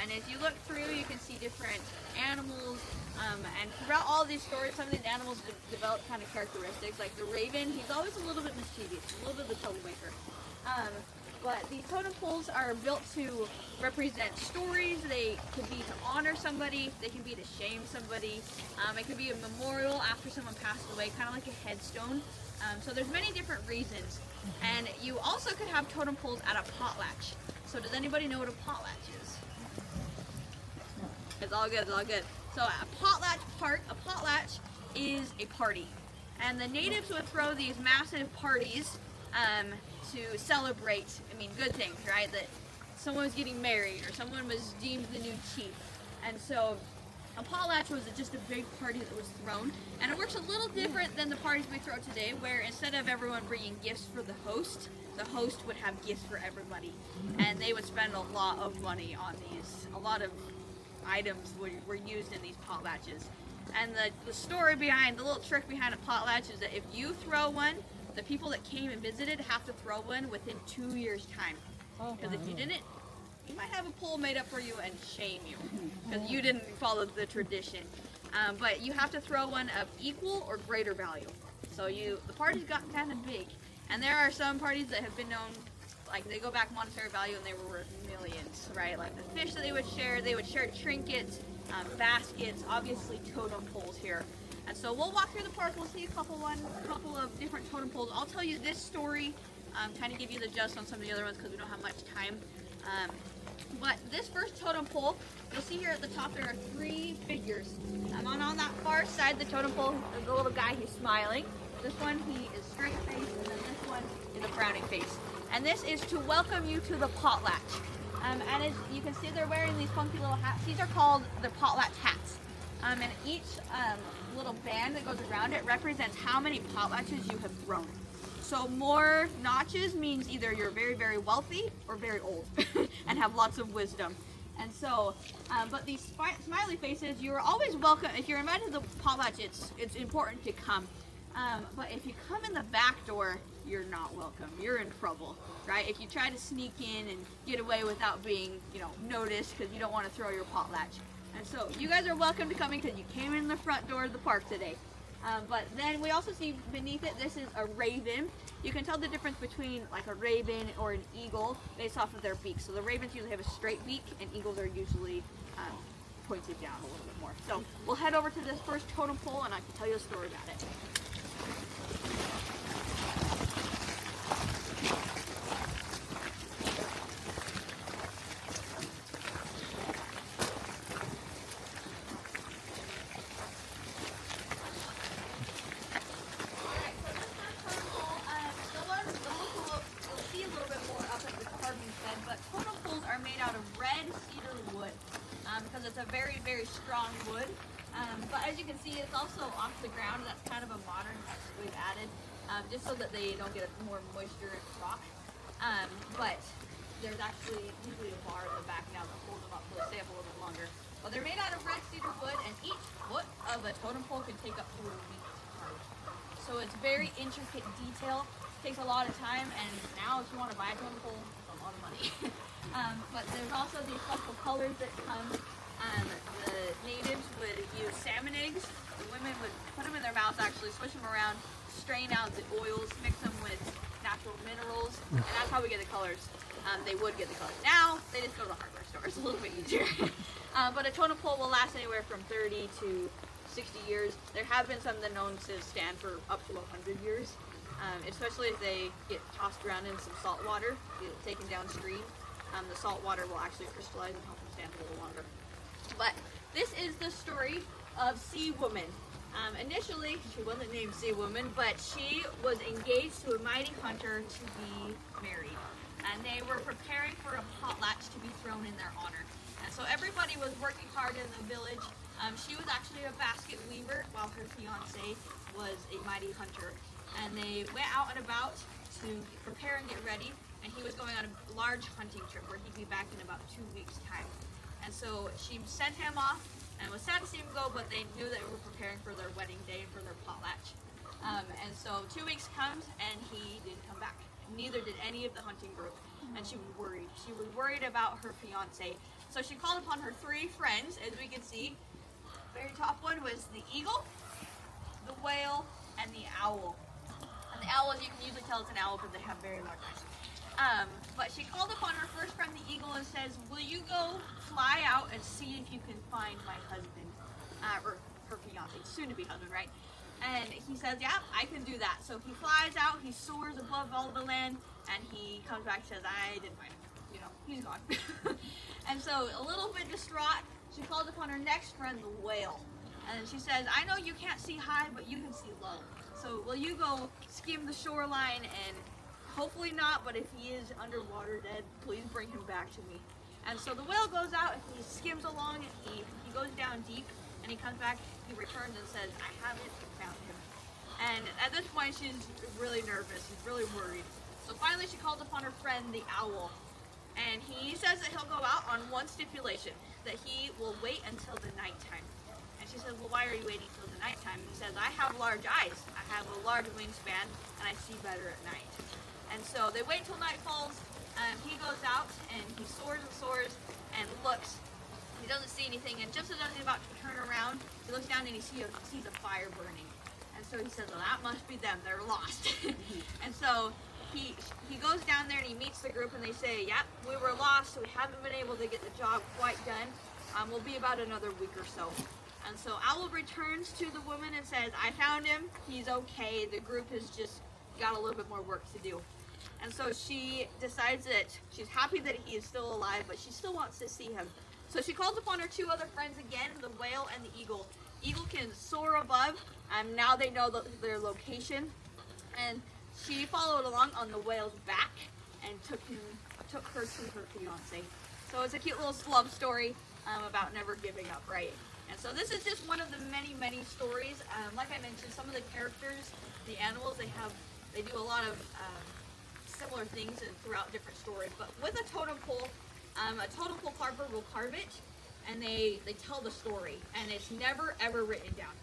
And as you look through, you can see different animals. And throughout all these stories, some of these animals develop kind of characteristics. Like the raven, he's always a little bit mischievous, a little bit of a troublemaker. But these totem poles are built to represent stories. They could be to honor somebody. They can be to shame somebody. It could be a memorial after someone passed away, kind of like a headstone. So there's many different reasons. And you also could have totem poles at a potlatch. So does anybody know what a potlatch is? It's all good, it's all good. So a potlatch is a party. And the natives would throw these massive parties to celebrate, good things, right? That someone was getting married or someone was deemed the new chief. And so a potlatch was just a big party that was thrown. And it works a little different than the parties we throw today, where instead of everyone bringing gifts for the host would have gifts for everybody. And they would spend a lot of money on these. A lot of items were used in these potlatches. And the story behind, the little trick behind a potlatch is that if you throw one, the people that came and visited have to throw one within 2 years' time. Because if you didn't, you might have a pole made up for you and shame you because you didn't follow the tradition. But you have to throw one of equal or greater value. So the parties got kind of big. And there are some parties that have been known, like they go back monetary value and they were worth millions, right? Like the fish that they would share trinkets, baskets, obviously totem poles here. And so we'll walk through the park, we'll see a couple of different totem poles. I'll tell you this story, kind of give you the gist on some of the other ones because we don't have much time. But this first totem pole, you'll see here at the top there are 3 figures. On that far side of the totem pole, there's a little guy who's smiling. This one, he is straight faced, and then this one is a frowning face. And this is to welcome you to the potlatch. And as you can see, they're wearing these funky little hats. These are called the potlatch hats. And each little band that goes around it represents how many potlatches you have thrown. So more notches means either you're very, very wealthy or very old and have lots of wisdom. And so, but these smiley faces, you're always welcome. If you're invited to the potlatch, it's important to come. But if you come in the back door, you're not welcome. You're in trouble, right? If you try to sneak in and get away without being, noticed because you don't want to throw your potlatch. And so you guys are welcome to come in because you came in the front door of the park today. But then we also see beneath it, this is a raven. You can tell the difference between like a raven or an eagle based off of their beak. So the ravens usually have a straight beak and eagles are usually pointed down a little bit more. So we'll head over to this first totem pole and I can tell you a story about it. Because it's a very, very strong wood. But as you can see, it's also off the ground. That's kind of a modern touch that we've added, just so that they don't get more moisture and rock. But there's actually usually a bar in the back now that holds them up so they stay up a little bit longer. But they're made out of red cedar wood, and each foot of a totem pole can take up to a week to carve. So it's very intricate detail. Takes a lot of time, and now if you want to buy a totem pole, it's a lot of money. But there's also these special colors that come. The natives would use salmon eggs. The women would put them in their mouths, actually swish them around, strain out the oils, mix them with natural minerals, and that's how we get the colors. They would get the colors. Now, they just go to the hardware store. It's a little bit easier. But a totem pole will last anywhere from 30 to 60 years. There have been some that are known to stand for up to 100 years, especially if they get tossed around in some salt water, taken downstream. The salt water will actually crystallize and help them stand a little longer. But this is the story of Sea Woman. Initially, she wasn't named Sea Woman, but she was engaged to a mighty hunter to be married. And they were preparing for a potlatch to be thrown in their honor. And so everybody was working hard in the village. She was actually a basket weaver, while her fiance was a mighty hunter. And they went out and about to prepare and get ready. And he was going on a large hunting trip where he'd be back in about 2 weeks' time. And so she sent him off, and it was sad to see him go, but they knew they were preparing for their wedding day and for their potlatch. And so 2 weeks comes, and he didn't come back. Neither did any of the hunting group. and she was worried. She was worried about her fiance. So she called upon her 3 friends, as we can see. The very top one was the eagle, the whale, and the owl. And the owl, as you can usually tell it's an owl because they have very large eyes. But she called upon her first friend, the eagle, and says, will you go fly out and see if you can find my husband, or her fiance, soon-to-be husband, right? And he says, yeah, I can do that. So he flies out, he soars above all the land, and he comes back and says, I didn't find him. You know, he's gone. And so, a little bit distraught, she calls upon her next friend, the whale. And she says, I know you can't see high, but you can see low. So will you go skim the shoreline, and hopefully not, but if he is underwater dead, please bring him back to me. And so the whale goes out, and he skims along, and he goes down deep, and he comes back, he returns and says, I haven't found him. And at this point, she's really nervous, she's really worried. So finally she calls upon her friend, the owl. And he says that he'll go out on one stipulation, that he will wait until the nighttime. And she says, well, why are you waiting till the nighttime? He says, I have large eyes, I have a large wingspan, and I see better at night. And so they wait till night falls, he goes out, and he soars and looks. He doesn't see anything, and just as he's about to turn around, he looks down and he sees a fire burning. And so he says, well, that must be them, they're lost. And so he goes down there and he meets the group, and they say, yep, we were lost, so we haven't been able to get the job quite done. We'll be about another week or so. And so Owl returns to the woman and says, I found him, he's okay, the group has just got a little bit more work to do. And so she decides that she's happy that he is still alive, but she still wants to see him. So she calls upon her 2 other friends again, the whale and the eagle. Eagle can soar above, now they know their location, and she followed along on the whale's back and took her to her fiance. So it's a cute little love story about never giving up, right? And so this is just one of the many, many stories. Like I mentioned, some of the characters, the animals, they do a lot of similar things throughout different stories. But with a totem pole carver will carve it, and they tell the story, and it's never ever written down.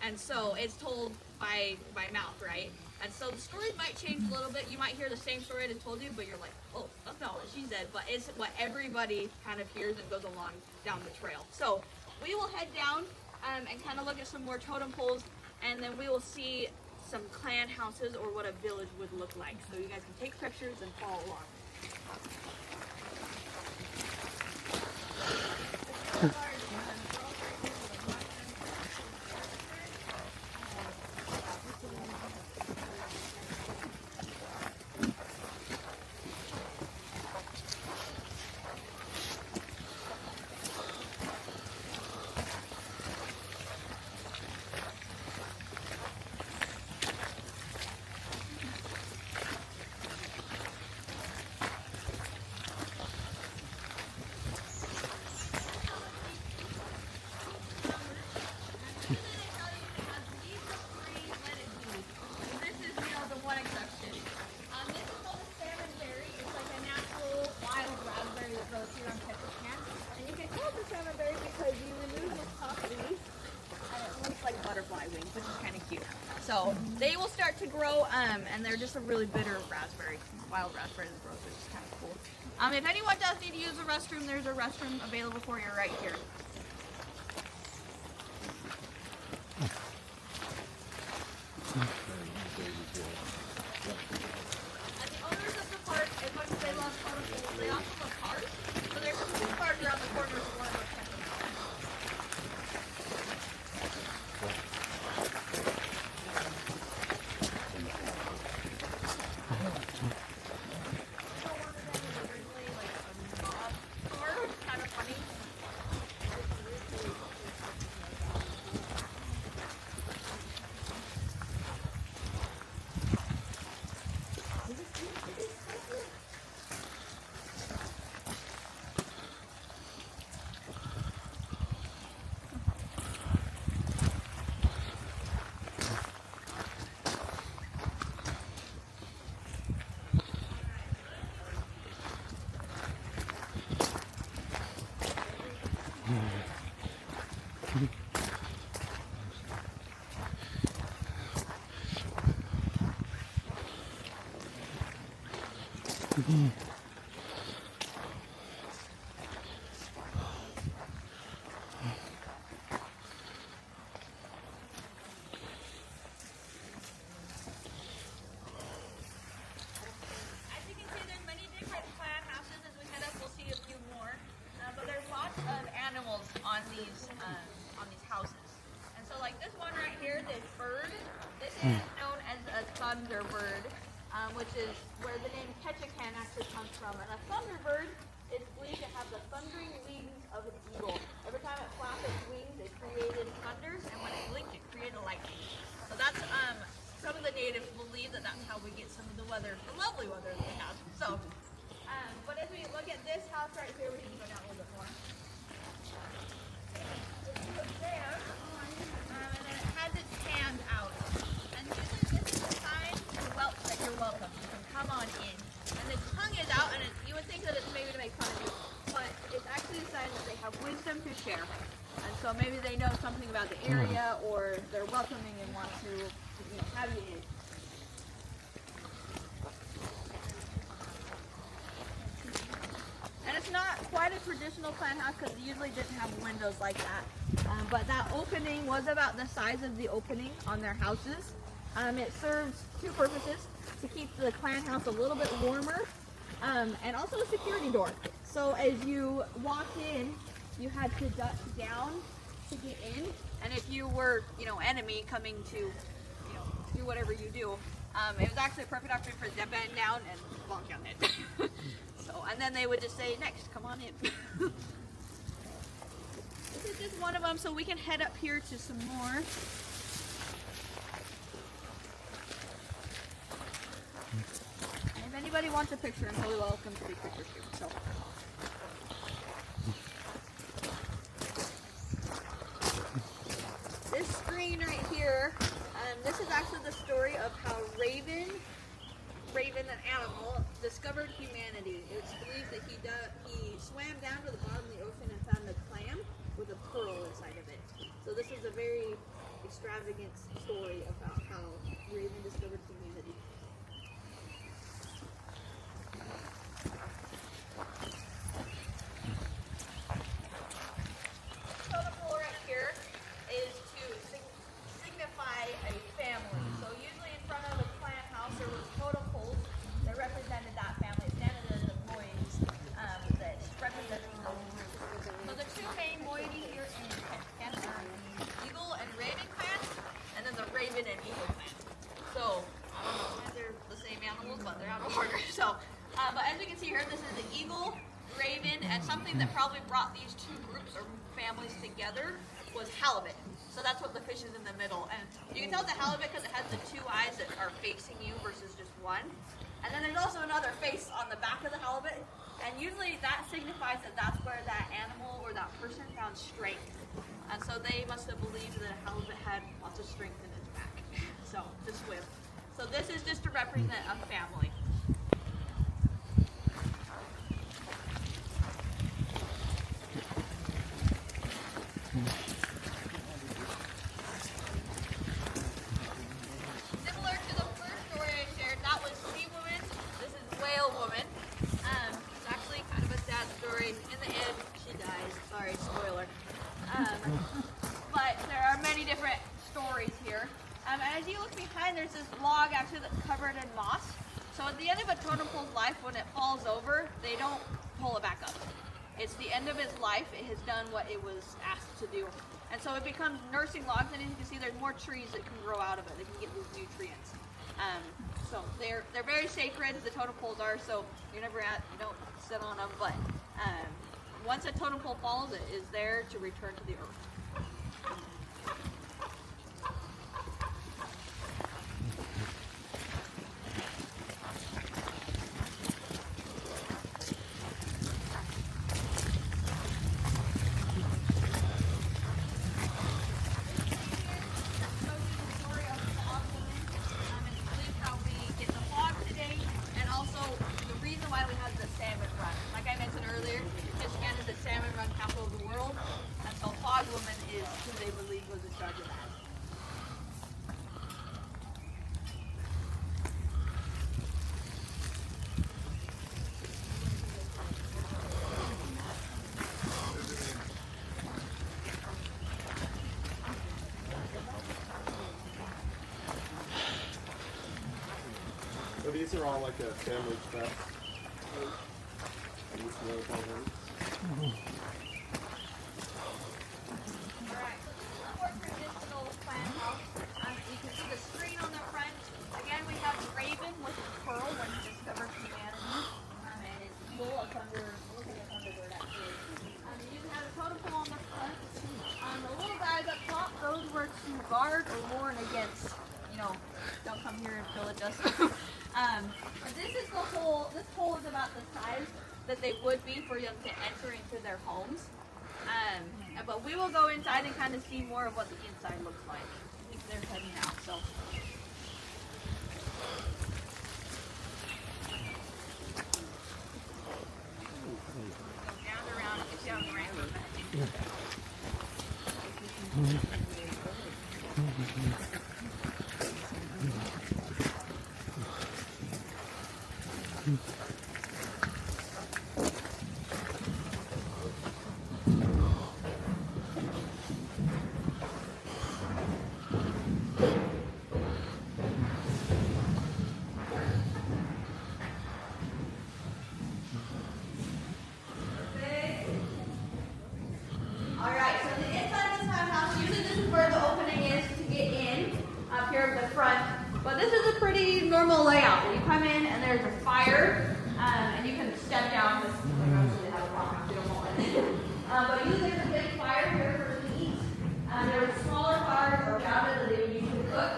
And so it's told by mouth, right? And so the stories might change a little bit. You might hear the same story I told you, but you're like, oh, that's not what she said. But it's what everybody kind of hears and goes along down the trail. So we will head down and kind of look at some more totem poles, and then we will see some clan houses or what a village would look like. So you guys can take pictures and follow along. So they will start to grow, and they're just a really bitter raspberry, wild raspberry that grows, which is kind of cool. If anyone does need to use a restroom, there's a restroom available for you right here. And the owners of the park, as much as they love photos, they also love cars. So there's some cool cars around the corner if you want to go check them out. lots of animals on these houses. And so like this one right here, this bird, this is known as a thunderbird, which is where the name pt1 actually comes from. And a thunderbird is believed to have the thundering wings of an eagle. Every time it flapped its wings, it created thunders, and when it blinked, it created lightning. So that's some of the natives believe that that's how we get some of the weather, the lovely weather that we have. So, but as we look at this house right here, we can go down a little bit more. There, and then it has its hand out. And usually this is a sign that you're welcome. You can come on in. And the tongue is out, and you would think that it's maybe to make fun of you, but it's actually a sign that they have wisdom to share. And so maybe they know something about the area, or they're welcoming and want to have you in. And it's not quite a traditional plant house because it usually didn't have windows like that. But that opening was about the size of the opening on their houses. It serves two purposes: to keep the clan house a little bit warmer, and also a security door. So as you walked in, you had to duck down to get in, and if you were, enemy coming to, do whatever you do, it was actually a perfect opportunity for them to bend down and bonk down it. So, and then they would just say, "Next, come on in." This is just one of them, so we can head up here to some more. If anybody wants a picture, I'm totally welcome to take pictures too. So. This screen right here, this is actually the story of how Raven, an animal, discovered humanity. It's believed that he swam down to the bottom of the ocean and found a clam with a pearl inside of it. So this is a very extravagant story about how Raven discovered humanity. Totem pole right here is to signify a family. So usually in front of a clan house there was totem poles that represented that family. It's kind of the moieties that represent them. So the two main moieties here in Canada are the Eagle and Raven clan, and then the Raven and Eagle clan. So they're the same animals, but they're out of order. So, but as you can see here, this is the Eagle, Raven, and something that probably brought these two groups or families together was halibut. So that's what the fish is in the middle. And you can tell it's a halibut because it has the two eyes that are facing you versus just one. And then there's also another face on the back of the halibut. And usually that signifies that that's where that animal or that person found strength. And so they must have believed that a halibut had lots of strength in its back. So to swim. So this is just to represent a family. Similar to the first story I shared, that was Sea Woman. This is Whale Woman. It's actually kind of a sad story. In the end, she dies. Sorry, spoiler. But there are many different stories here. And as you look behind, there's this log actually that's covered in moss. So at the end of a totem pole's life, when it falls over, they don't pull it back up. It's the end of its life. It has done what it was asked to do. And so it becomes nursing logs, and as you can see, there's more trees that can grow out of it. They can get these nutrients. So they're very sacred, the totem poles are, so you don't sit on them, but once a totem pole falls, it is there to return to the earth. So these are all like a family crest. part or warn against, you know, don't come here and pillage us. But this is the hole. This hole is about the size that they would be for them to enter into their homes. But we will go inside and kind of see more of what the inside looks like. I think they're heading out, so. Go gather around and get you out of the rain for a minute. Alright, so the inside of this townhouse, usually this is where the opening is to get in, up here at the front. But this is a pretty normal layout. You come in and there's a fire, and you can step down because we don't really have a rock, we don't want one. But usually there's a big fire here for the heat. There are smaller fires around it that they would usually cook.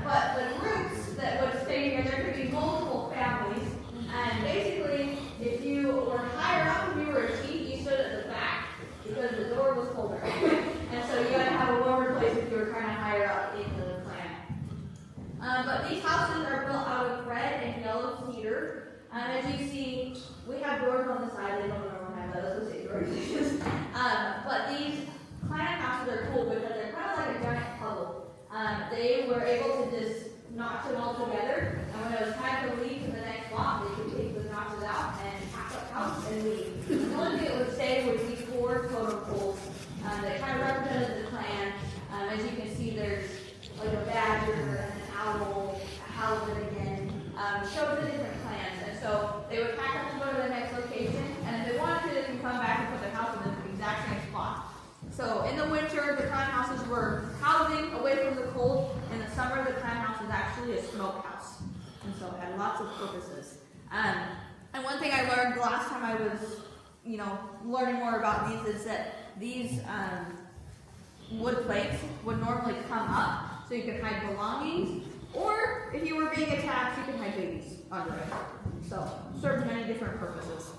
But the groups that would stay here, there could be multiple families. And basically, if you were higher up, if you were a chief, you stood at the back because the door was colder. And so you had to have a warmer place if you were kind of higher up in the clan. But these houses are built out of red and yellow cedar. As you see, we have doors on the side. They don't normally have those. Those are doors. But these clan houses are cool because they're kind of like a giant puzzle. They were able to just notch them all together, and when it was time to leave to the next block, they could take the notches out and pack up house and leave. The only thing that would stay would be 4 totem poles that kind of represented the clan. As you can see, there's like a badger and an owl, a halibut again, shows the different clans. And so they would pack up and go to the next location, and if they wanted to, they could come back and put their house in the exact same spot. So in the winter, the clan houses were housing away from the cold. In the summer, the clan house was actually a smokehouse. And so it had lots of purposes. And one thing I learned the last time I was, learning more about these is that these wood plates would normally come up so you could hide belongings. Or if you were being attacked, you could hide babies under it. So it served many different purposes.